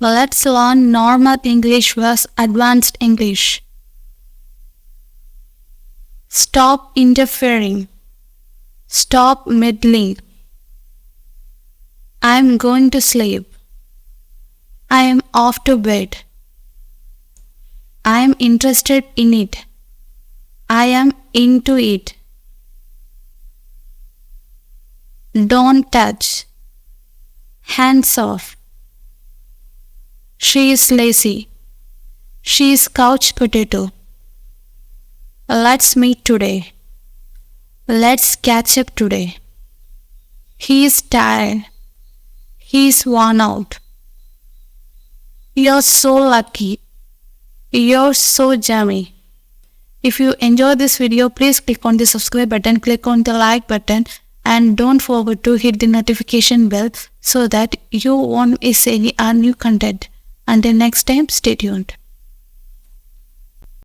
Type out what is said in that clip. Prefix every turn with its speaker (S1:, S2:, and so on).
S1: Let's learn normal English versus advanced English. Stop interfering. Stop meddling. I'm going to sleep. I am off to bed. I am interested in it. I am into it. Don't touch. Hands off. She is lazy. She is couch potato. Let's meet today. Let's catch up today. He is tired. He is worn out. You're so lucky. You're so jammy. If you enjoyed this video, please click on the subscribe button, click on the like button, and don't forget to hit the notification bell so that you won't miss any new content. Until next time, stay tuned.